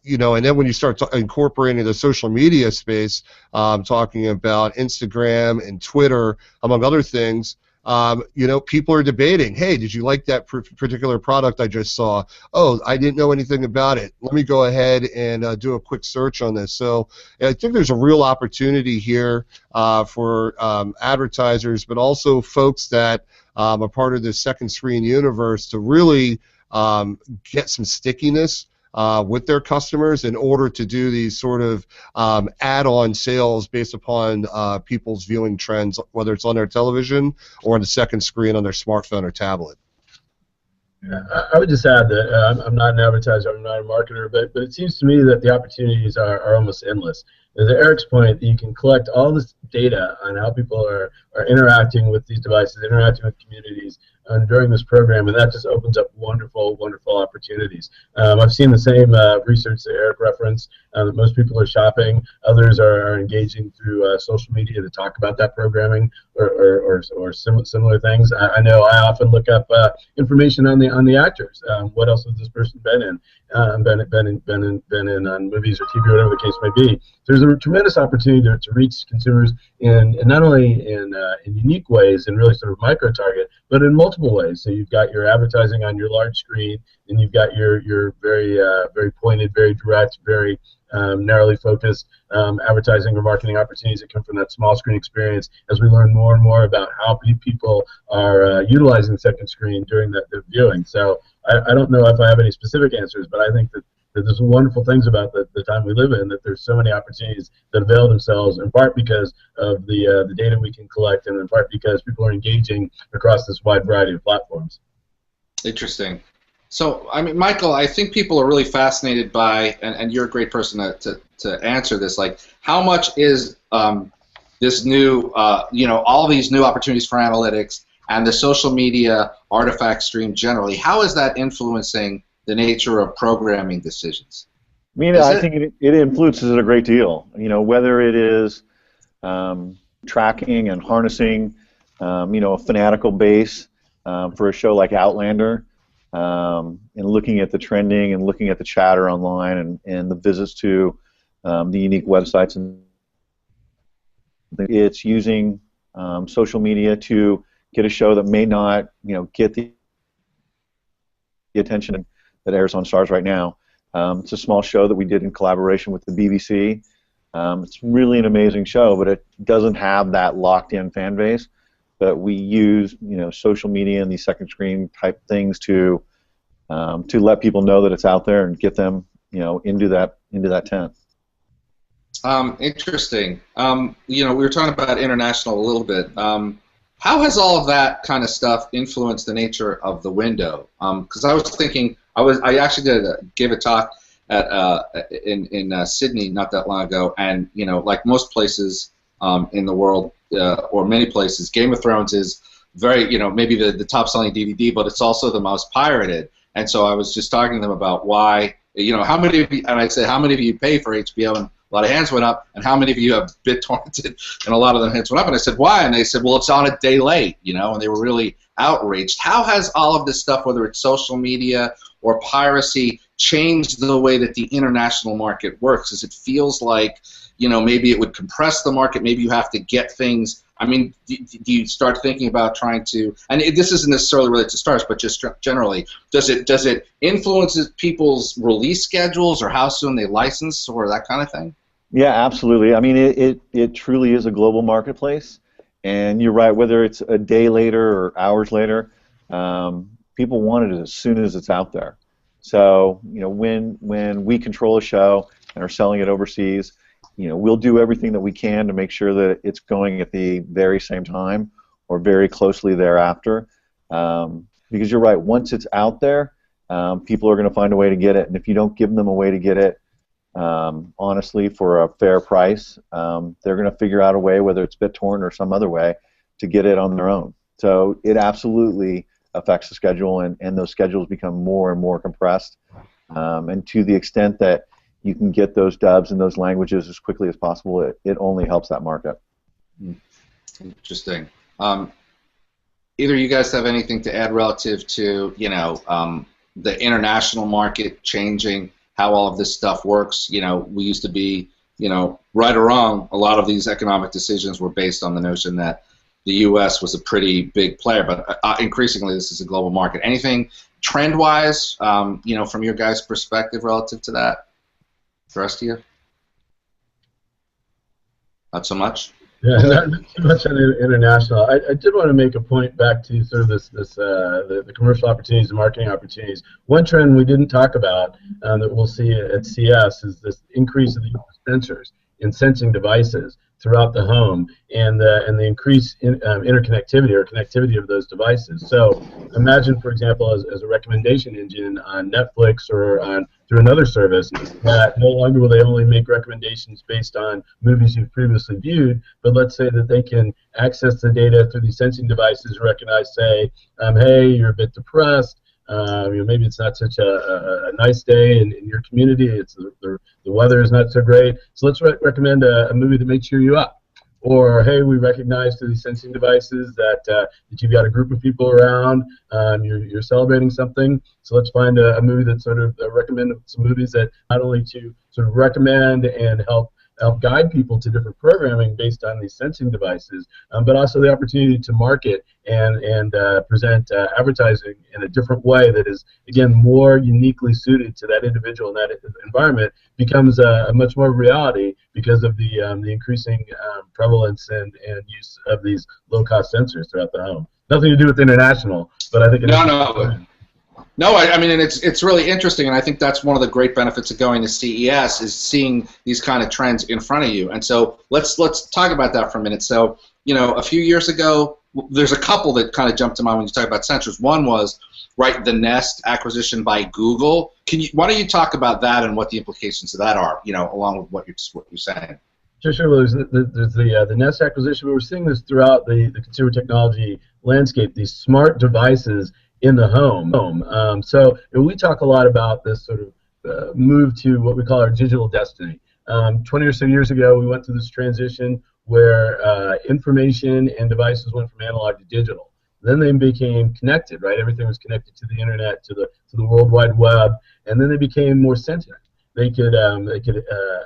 You know, and then when you start incorporating the social media space, talking about Instagram and Twitter, among other things, you know, people are debating, hey, did you like that particular product I just saw? Oh, I didn't know anything about it. Let me go ahead and do a quick search on this. So I think there's a real opportunity here for advertisers, but also folks that are part of this second screen universe to really get some stickiness with their customers in order to do these sort of add-on sales based upon people's viewing trends, whether it's on their television or on the second screen on their smartphone or tablet. Yeah, I would just add that I'm not an advertiser, I'm not a marketer, but it seems to me that the opportunities are almost endless. To Eric's point, you can collect all this data on how people are interacting with these devices, interacting with communities during this program, and that just opens up wonderful, wonderful opportunities. I've seen the same research that Eric referenced, that most people are shopping, others are engaging through social media to talk about that programming or similar things. I know I often look up information on the actors. What else has this person been in? Been in on movies or TV, whatever the case may be. There's a tremendous opportunity to reach consumers in not only in unique ways and really sort of micro-target, but in multiple ways. So you've got your advertising on your large screen, and you've got your very very pointed, very direct, very narrowly focused advertising or marketing opportunities that come from that small screen experience as we learn more and more about how people are utilizing the second screen during the viewing. So I don't know if I have any specific answers, but I think that there's wonderful things about the time we live in, that there's so many opportunities that avail themselves, in part because of the data we can collect, and in part because people are engaging across this wide variety of platforms. Interesting. So, I mean, Michael, I think people are really fascinated by, and you're a great person to answer this, like, how much is this new, you know, all these new opportunities for analytics and the social media artifact stream generally, how is that influencing the nature of programming decisions? I mean, I think it influences it a great deal. You know, whether it is tracking and harnessing, you know, a fanatical base for a show like Outlander, and looking at the trending and looking at the chatter online and the visits to the unique websites, and it's using social media to get a show that may not, you know, get the attention that airs on Starz right now, It's a small show that we did in collaboration with the BBC. It's really an amazing show, but it doesn't have that locked-in fan base. But we use, social media and these second screen type things to let people know that it's out there and get them, into that tent. Interesting. We were talking about international a little bit. How has all of that kind of stuff influenced the nature of the window? Because I was thinking, I actually gave a talk in Sydney not that long ago, and like most places in the world, or many places, Game of Thrones is very, maybe the top-selling DVD, but it's also the most pirated. And so I was just talking to them about why, how many of you, and I said, how many of you pay for HBO? And a lot of hands went up. And how many of you have BitTorrented? And a lot of them hands went up. And I said, why? And they said, well, it's on a day late, and they were really outraged. How has all of this stuff, whether it's social media or piracy, changed the way that the international market works? As it feels like, maybe it would compress the market, maybe you have to get things. I mean, do you start thinking about trying to, and this isn't necessarily related to Starz, but just generally, does it influence people's release schedules or how soon they license or that kind of thing? Yeah, absolutely. I mean, it truly is a global marketplace, and you're right, whether it's a day later or hours later, people want it as soon as it's out there. So, when we control a show and are selling it overseas, we'll do everything that we can to make sure that it's going at the very same time or very closely thereafter. Because you're right, once it's out there, people are going to find a way to get it. And if you don't give them a way to get it, honestly, for a fair price, they're going to figure out a way, whether it's BitTorrent or some other way, to get it on their own. So it absolutely affects the schedule, and those schedules become more and more compressed. And to the extent that you can get those dubs in those languages as quickly as possible, it only helps that market. Interesting. Either of you guys have anything to add relative to, the international market changing, how all of this stuff works? We used to be, right or wrong, a lot of these economic decisions were based on the notion that the U.S. was a pretty big player, but increasingly this is a global market. Anything trend-wise, from your guys' perspective relative to that? The rest of you? Not so much? Yeah, not too much on international. I did want to make a point back to sort of the commercial opportunities, the marketing opportunities. One trend we didn't talk about that we'll see at CS is this increase of the use of sensors in sensing devices throughout the home, and the increased interconnectivity or connectivity of those devices. So imagine, for example, as a recommendation engine on Netflix or through another service, that no longer will they only make recommendations based on movies you've previously viewed, but let's say that they can access the data through these sensing devices, recognize, say, hey, you're a bit depressed, maybe it's not such a nice day in your community, the weather is not so great, so let's recommend a movie that may cheer you up. Or, hey, we recognize through these sensing devices that you've got a group of people around, you're celebrating something, so let's find a movie that sort of recommend some movies that not only to sort of recommend and help guide people to different programming based on these sensing devices, but also the opportunity to market and present advertising in a different way that is, again, more uniquely suited to that individual in that environment, becomes a much more reality because of the increasing prevalence and use of these low-cost sensors throughout the home. Nothing to do with international, but I think No, I mean, and it's really interesting, and I think that's one of the great benefits of going to CES is seeing these kind of trends in front of you. And so let's talk about that for a minute. So, a few years ago, there's a couple that kind of jumped to mind when you talk about sensors. One was, right, the Nest acquisition by Google. Why don't you talk about that and what the implications of that are, along with what you're saying? Sure. Well, there's the Nest acquisition, but we're seeing this throughout the consumer technology landscape. These smart devices in the home. So we talk a lot about this sort of move to what we call our digital destiny. 20 or so years ago, we went through this transition where information and devices went from analog to digital. Then they became connected, right? Everything was connected to the internet, to the World Wide Web, and then they became more sentient. they could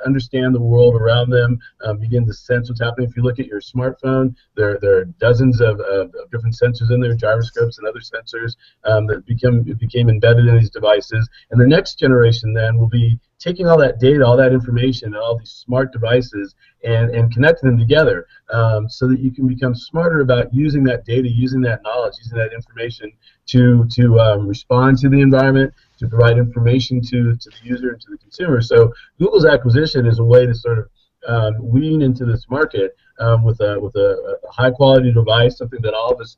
understand the world around them, begin to sense what's happening. If you look at your smartphone, there are dozens of different sensors in there, gyroscopes and other sensors that became embedded in these devices. And the next generation then will be taking all that data, all that information, and all these smart devices and connecting them together so that you can become smarter about using that data, using that knowledge, using that information to respond to the environment, to provide information to the user and to the consumer. So Google's acquisition is a way to sort of wean into this market with a high quality device, something that all of us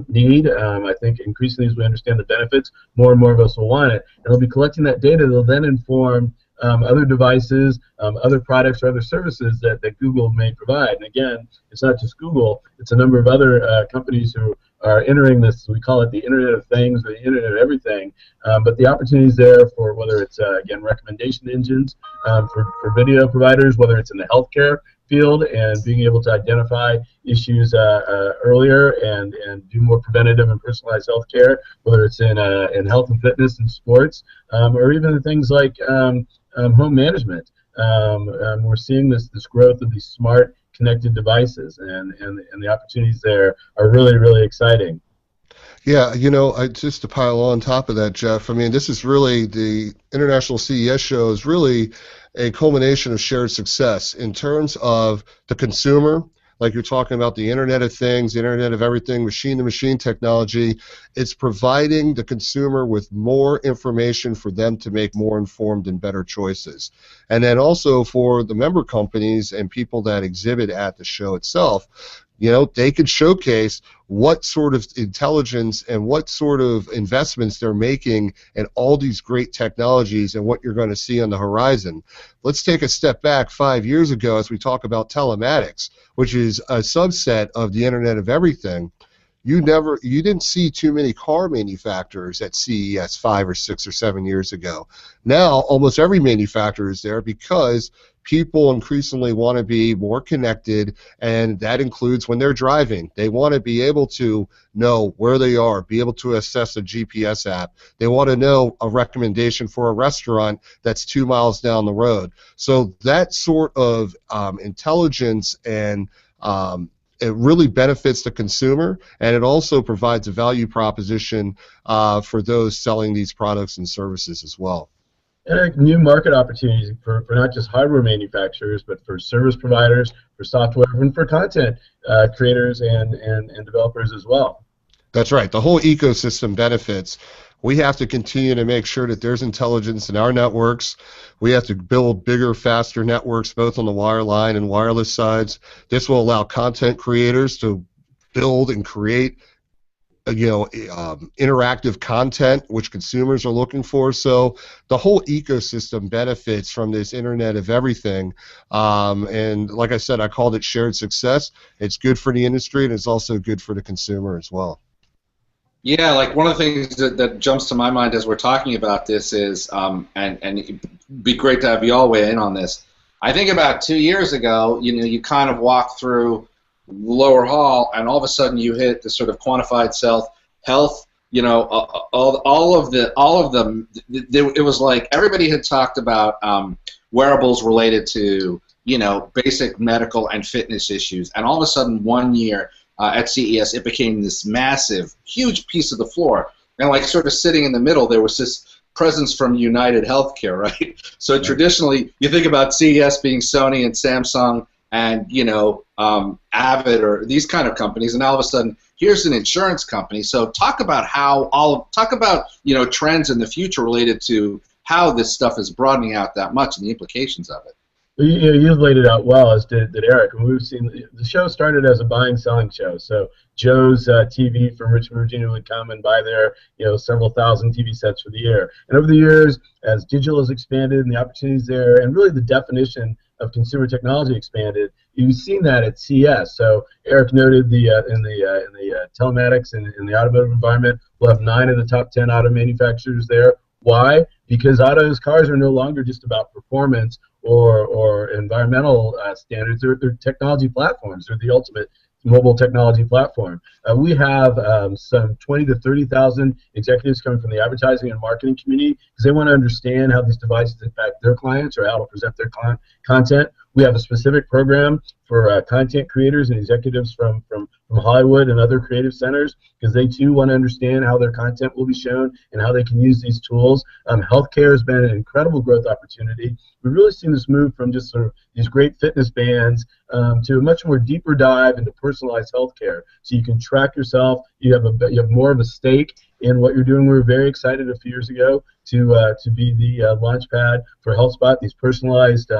need. I think increasingly as we understand the benefits, more and more of us will want it. And they'll be collecting that data. They'll then inform other devices, other products, or other services that Google may provide. And again, it's not just Google. It's a number of other companies who are entering this. We call it the Internet of Things, or the Internet of Everything. But the opportunities there for whether it's, again, recommendation engines for video providers, whether it's in the healthcare field and being able to identify issues earlier and do more preventative and personalized health care, whether it's in health and fitness and sports, or even things like home management. We're seeing this growth of these smart connected devices, and the opportunities there are really, really exciting. Yeah, just to pile on top of that, Jeff, I mean, this is really, the International CES show is really a culmination of shared success in terms of the consumer. Like you're talking about the Internet of Things, the Internet of Everything, machine-to-machine technology. It's providing the consumer with more information for them to make more informed and better choices. And then also for the member companies and people that exhibit at the show itself, they could showcase what sort of intelligence and what sort of investments they're making in all these great technologies and what you're going to see on the horizon. Let's take a step back 5 years ago as we talk about telematics, which is a subset of the Internet of Everything. You didn't see too many car manufacturers at CES 5 or 6 or 7 years ago. Now almost every manufacturer is there because people increasingly want to be more connected, and that includes when they're driving. They want to be able to know where they are, be able to assess a GPS app. They want to know a recommendation for a restaurant that's 2 miles down the road. So that sort of intelligence and it really benefits the consumer, and it also provides a value proposition for those selling these products and services as well. And new market opportunities for not just hardware manufacturers, but for service providers, for software, and for content creators and developers as well. That's right. The whole ecosystem benefits. We have to continue to make sure that there's intelligence in our networks. We have to build bigger, faster networks, both on the wireline and wireless sides. This will allow content creators to build and create interactive content which consumers are looking for. So the whole ecosystem benefits from this Internet of Everything, and like I said, I called it shared success. It's good for the industry, and it's also good for the consumer as well. Yeah, like one of the things that jumps to my mind as we're talking about this is, and it'd be great to have you all weigh in on this. I think about 2 years ago, you kind of walk through lower hall, and all of a sudden you hit the sort of quantified health. All of them. It was like everybody had talked about wearables related to basic medical and fitness issues, and all of a sudden 1 year at CES it became this massive, huge piece of the floor, and like sort of sitting in the middle there was this presence from United Healthcare, right? So traditionally you think about CES being Sony and Samsung and Avid or these kind of companies, and all of a sudden here's an insurance company. So talk about trends in the future related to how this stuff is broadening out that much and the implications of it. You've laid it out well, as did Eric. And we've seen the show started as a buying selling show. So Joe's TV from Richmond, Virginia would come and buy their several thousand TV sets for the year. And over the years, as digital has expanded and the opportunities there, and really the definition of consumer technology expanded, you've seen that at CES. So Eric noted in the telematics and in the automotive environment, we'll have 9 of the top 10 auto manufacturers there. Why? Because cars are no longer just about performance or environmental standards. They're technology platforms. They're the ultimate mobile technology platform. We have some 20 to 30,000 executives coming from the advertising and marketing community because they want to understand how these devices impact their clients or how to present their content. We have a specific program for content creators and executives from Hollywood and other creative centers because they too want to understand how their content will be shown and how they can use these tools. Healthcare has been an incredible growth opportunity. We've really seen this move from just sort of these great fitness bands to a much more deeper dive into personalized healthcare. So you can track yourself. You have more of a stake in what you're doing. We were very excited a few years ago to be the launch pad for HealthSpot, these personalized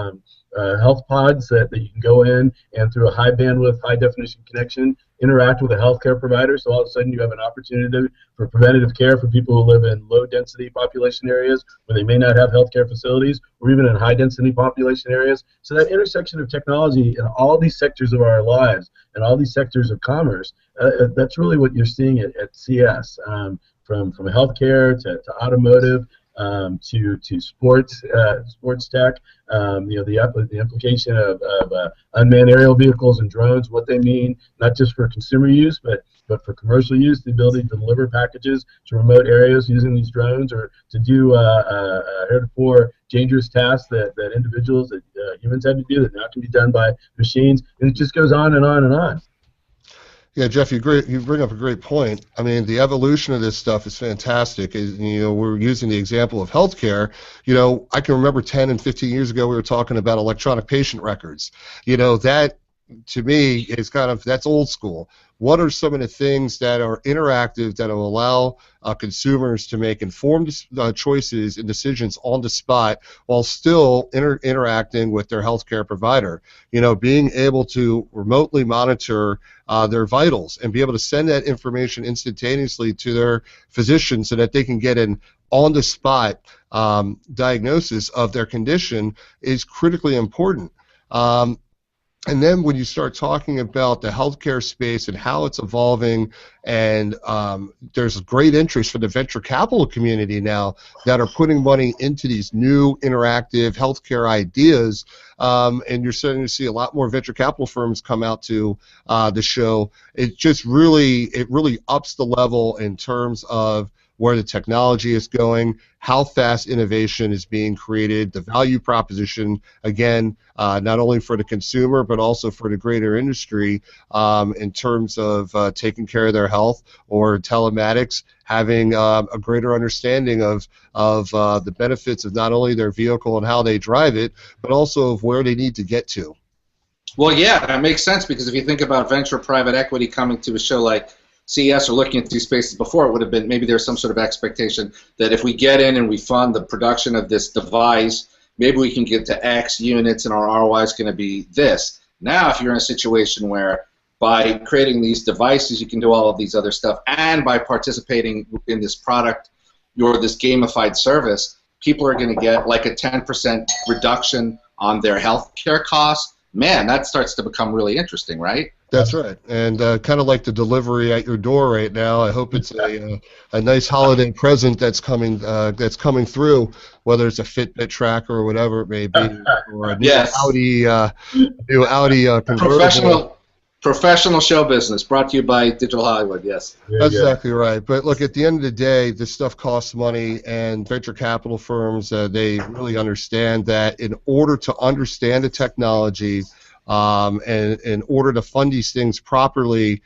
health pods that you can go in and through a high bandwidth, high definition connection interact with a healthcare provider. So all of a sudden you have an opportunity for preventative care for people who live in low density population areas where they may not have healthcare facilities, or even in high density population areas. So that intersection of technology in all these sectors of our lives and all these sectors of commerce, that's really what you're seeing at CS, from healthcare to automotive. To sports tech, the implication of unmanned aerial vehicles and drones, what they mean, not just for consumer use, but for commercial use, the ability to deliver packages to remote areas using these drones, or to do heretofore dangerous tasks that individuals, that humans had to do, that now can be done by machines, and it just goes on and on and on. Yeah, Jeff, you bring up a great point. I mean, the evolution of this stuff is fantastic. We're using the example of healthcare. I can remember 10 and 15 years ago we were talking about electronic patient records. That to me is that's old school. What are some of the things that are interactive that will allow consumers to make informed choices and decisions on the spot while still interacting with their healthcare provider? Being able to remotely monitor their vitals and be able to send that information instantaneously to their physician so that they can get an on-the-spot diagnosis of their condition is critically important. And then when you start talking about the healthcare space and how it's evolving, and there's great interest from the venture capital community now that are putting money into these new interactive healthcare ideas, and you're starting to see a lot more venture capital firms come out to the show. It really ups the level in terms of where the technology is going, how fast innovation is being created, the value proposition, again, not only for the consumer but also for the greater industry in terms of taking care of their health, or telematics, having a greater understanding of the benefits of not only their vehicle and how they drive it, but also of where they need to get to. Well, yeah, that makes sense, because if you think about venture private equity coming to a show like CES or looking at these spaces before, it would have been maybe there's some sort of expectation that if we get in and we fund the production of this device, maybe we can get to X units and our ROI is going to be this. Now, if you're in a situation where by creating these devices you can do all of these other stuff, and by participating in this product or this gamified service, people are going to get like a 10% reduction on their healthcare costs. Man, that starts to become really interesting, right? That's right, and kind of like the delivery at your door right now. I hope it's a nice holiday present that's coming through, whether it's a Fitbit tracker or whatever it may be, or a new Audi convertible. Professional show business brought to you by Digital Hollywood. Yes, that's exactly right. But look, at the end of the day, this stuff costs money, and venture capital firms they really understand that in order to understand the technology. And in order to fund these things properly,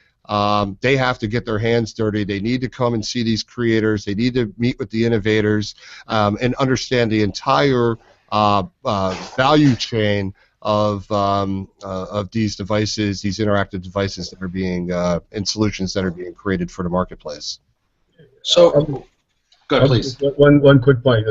they have to get their hands dirty. They need to come and see these creators. They need to meet with the innovators and understand the entire value chain of these devices, these interactive devices that are being and solutions that are being created for the marketplace. So, go ahead, please. One quick point.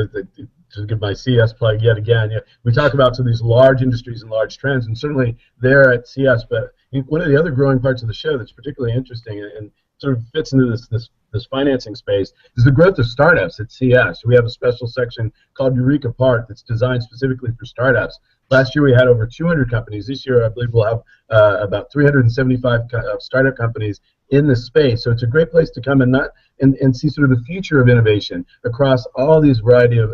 To give my CS plug yet again, we talk about some of these large industries and large trends, and certainly they're at CS. But one of the other growing parts of the show that's particularly interesting and sort of fits into this financing space is the growth of startups at CS. We have a special section called Eureka Park that's designed specifically for startups. Last year we had over 200 companies. This year I believe we'll have about 375 startup companies in this space. So it's a great place to come and see sort of the future of innovation across all these variety of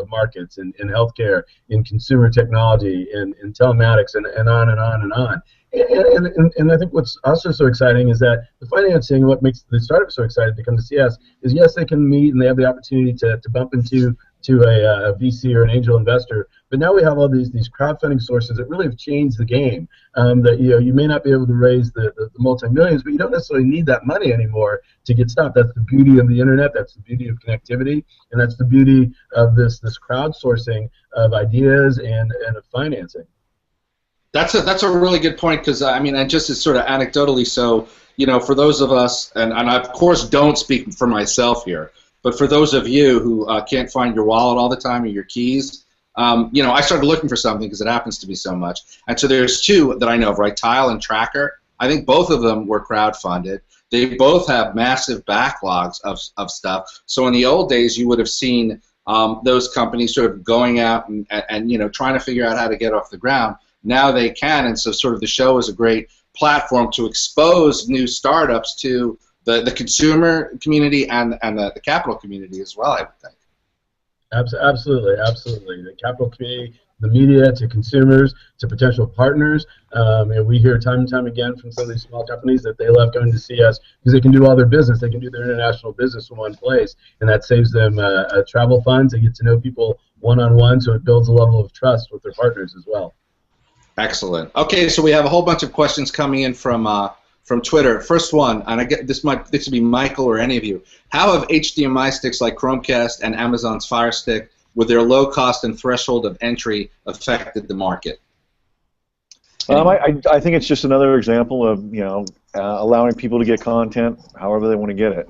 markets in healthcare, in consumer technology, in telematics, and on and on and on. And I think what's also so exciting is that the financing, what makes the startup so excited to come to see us, is yes, they can meet and they have the opportunity to bump into a VC or an angel investor, but now we have all these crowdfunding sources that really have changed the game. That you may not be able to raise the multi-millions, but you don't necessarily need that money anymore to get started. That's the beauty of the internet. That's the beauty of connectivity, and that's the beauty of this crowdsourcing of ideas and of financing. That's a really good point, because I mean, and just as sort of anecdotally, so for those of us, and I of course don't speak for myself here, but for those of you who can't find your wallet all the time or your keys, I started looking for something because it happens to be so much. And so there's two that I know of, right? Tile and Tracker. I think both of them were crowdfunded. They both have massive backlogs of stuff. So in the old days, you would have seen those companies sort of going out and trying to figure out how to get off the ground. Now they can, and so sort of the show is a great platform to expose new startups to the consumer community and the capital community as well, I would think. Absolutely, absolutely. The capital community, the media, to consumers, to potential partners. And we hear time and time again from some of these small companies that they love going to see us because they can do all their business. They can do their international business in one place, and that saves them travel funds. They get to know people one-on-one, so it builds a level of trust with their partners as well. Excellent. Okay, so we have a whole bunch of questions coming in from Twitter. First one, and I get this would be Michael or any of you. How have HDMI sticks like Chromecast and Amazon's Fire Stick, with their low cost and threshold of entry, affected the market? I think it's just another example of allowing people to get content however they want to get it.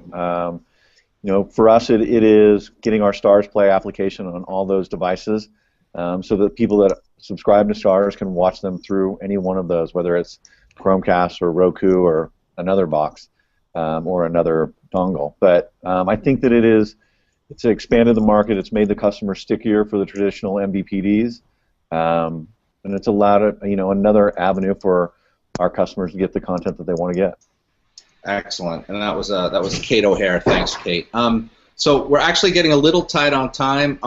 For us, it is getting our Starz Play application on all those devices, so that people that subscribe to Starz can watch them through any one of those, whether it's Chromecast or Roku or another box or another dongle. But I think that it's expanded the market. It's made the customer stickier for the traditional MVPDs, and it's allowed another avenue for our customers to get the content that they want to get. Excellent, and that was Kate O'Hare. Thanks, Kate. So we're actually getting a little tight on time.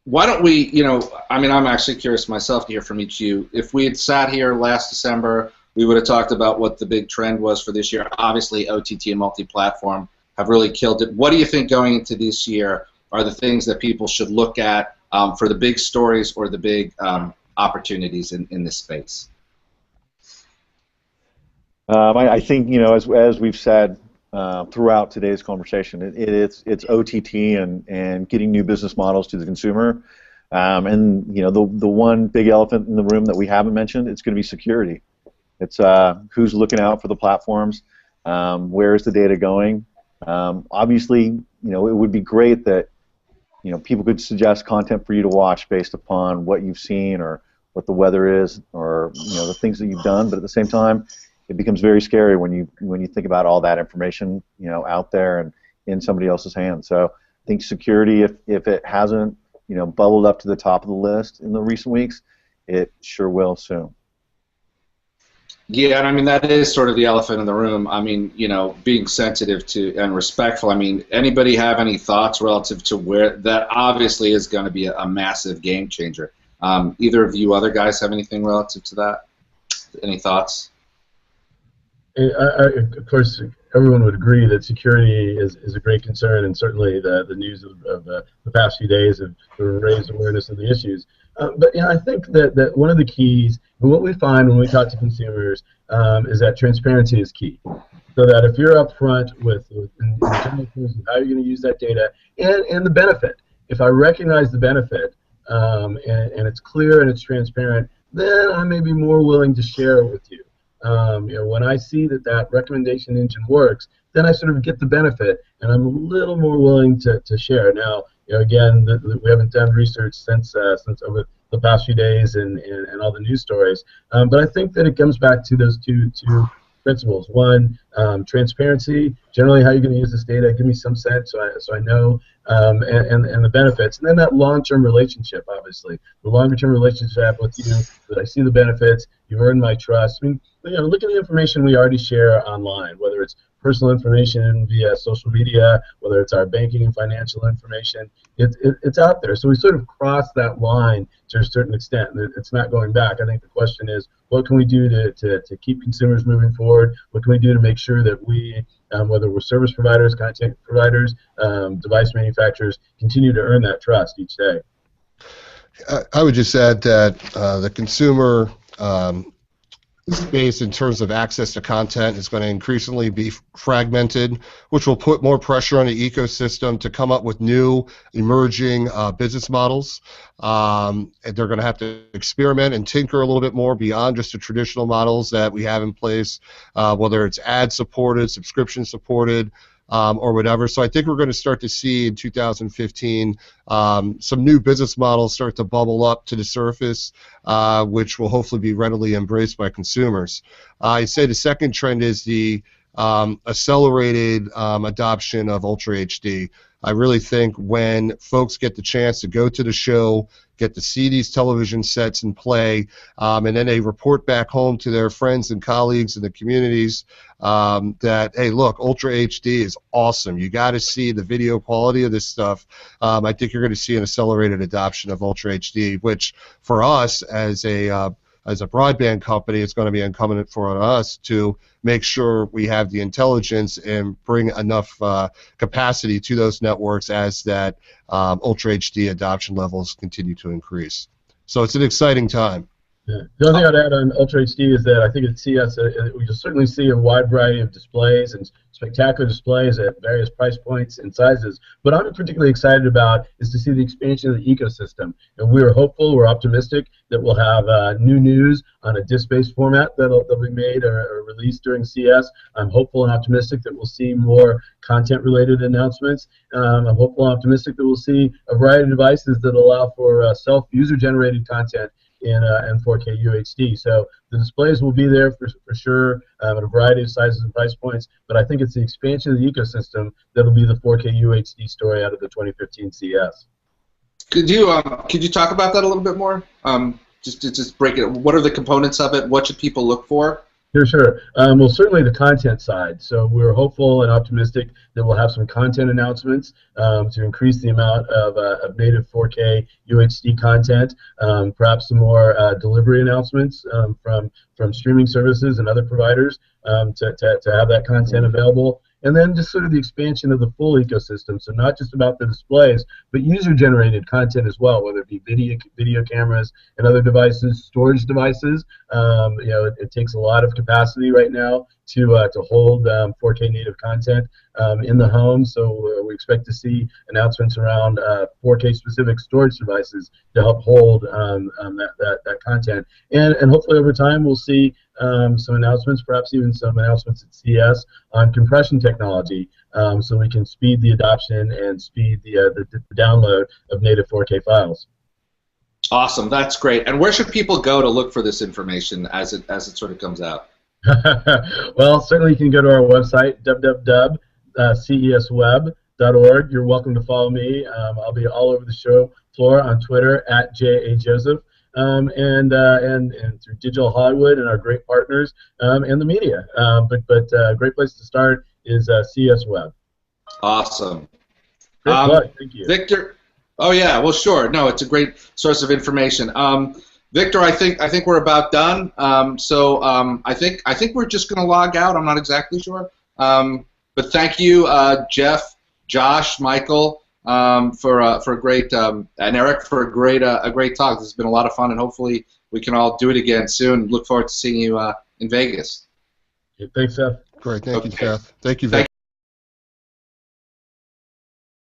Why don't we, I'm actually curious myself to hear from each of you. If we had sat here last December, we would have talked about what the big trend was for this year. Obviously, OTT and multi-platform have really killed it. What do you think going into this year are the things that people should look at for the big stories or the big opportunities in this space? I think, as we've said throughout today's conversation, it's OTT and getting new business models to the consumer, and the one big elephant in the room that we haven't mentioned, it's going to be security. It's who's looking out for the platforms, where is the data going. Obviously, it would be great that people could suggest content for you to watch based upon what you've seen or what the weather is or the things that you've done, but at the same time, it becomes very scary when you think about all that information out there and in somebody else's hands. So I think security, if it hasn't bubbled up to the top of the list in the recent weeks, it sure will soon. Yeah, and I mean that is sort of the elephant in the room. I mean, being sensitive to and respectful. I mean, anybody have any thoughts relative to where that obviously is going to be a massive game changer? Either of you other guys have anything relative to that? Any thoughts? Of course, everyone would agree that security is a great concern, and certainly the news of the past few days have raised awareness of the issues. But I think that one of the keys, and what we find when we talk to consumers, is that transparency is key. So that if you're upfront with in general terms of how you're going to use that data and the benefit, if I recognize the benefit and it's clear and it's transparent, then I may be more willing to share it with you. When I see that recommendation engine works, then I sort of get the benefit, and I'm a little more willing to share. Now, again, we haven't done research since over the past few days and all the news stories, but I think that it comes back to those two principles. One, transparency, generally how you're going to use this data, give me some sense so I know, and the benefits. And then that long-term relationship, obviously. The longer-term relationship with you, that I see the benefits, you've earned my trust. I mean, look at the information we already share online, whether it's personal information via social media, whether it's our banking and financial information. It's out there. So we sort of crossed that line to a certain extent. It's not going back. I think the question is, what can we do to keep consumers moving forward? What can we do to make sure that we, whether we're service providers, content providers, device manufacturers, continue to earn that trust each day? I would just add that the consumer space in terms of access to content is going to increasingly be fragmented, which will put more pressure on the ecosystem to come up with new emerging business models. And they're going to have to experiment and tinker a little bit more beyond just the traditional models that we have in place, whether it's ad-supported, subscription-supported, or whatever. So I think we're going to start to see in 2015 some new business models start to bubble up to the surface, which will hopefully be readily embraced by consumers. I'd say the second trend is the accelerated adoption of Ultra HD. I really think when folks get the chance to go to the show, get to see these television sets in play, and then they report back home to their friends and colleagues in the communities that, hey, look, Ultra HD is awesome. You got to see the video quality of this stuff. I think you're going to see an accelerated adoption of Ultra HD, which for us as a broadband company, it's going to be incumbent for us to make sure we have the intelligence and bring enough capacity to those networks as that Ultra HD adoption levels continue to increase. So it's an exciting time. Yeah. The only thing I'd add on Ultra HD is that I think at CS we will certainly see a wide variety of displays and spectacular displays at various price points and sizes. What I'm particularly excited about is to see the expansion of the ecosystem. And we're hopeful, we're optimistic that we'll have new news on a disc-based format that'll be made or released during CS. I'm hopeful and optimistic that we'll see more content-related announcements. I'm hopeful and optimistic that we'll see a variety of devices that allow for self-user-generated content in 4K UHD. So the displays will be there for sure at a variety of sizes and price points, but I think it's the expansion of the ecosystem that'll be the 4K UHD story out of the 2015 CS. Could you talk about that a little bit more? Just break it. What are the components of it? What should people look for? Sure. Well, certainly the content side. So we're hopeful and optimistic that we'll have some content announcements to increase the amount of native 4K UHD content, perhaps some more delivery announcements from streaming services and other providers to have that content available. And then just sort of the expansion of the full ecosystem, so not just about the displays, but user-generated content as well, whether it be video cameras and other devices, storage devices. It takes a lot of capacity right now to hold 4K native content in the home, so we expect to see announcements around 4K specific storage devices to help hold that content. And hopefully over time we'll see some announcements, perhaps even some announcements at CS on compression technology, so we can speed the adoption and speed the download of native 4K files. Awesome, that's great. And where should people go to look for this information as it sort of comes out? Well, certainly you can go to our website, www.cesweb.org. You're welcome to follow me. I'll be all over the show floor on Twitter @JAJoseph. And through Digital Hollywood and our great partners and the media. But a great place to start is CS Web. Awesome. Great plug. Thank you. Victor. Oh yeah. Well, sure. No, it's a great source of information. Victor, I think we're about done. So I think we're just going to log out. I'm not exactly sure. But thank you, Jeff, Josh, Michael. For a great and Eric for a great talk. This has been a lot of fun, and hopefully we can all do it again soon. Look forward to seeing you in Vegas. Thanks, Seth. Great, thank you, Seth. Thank you, Vic.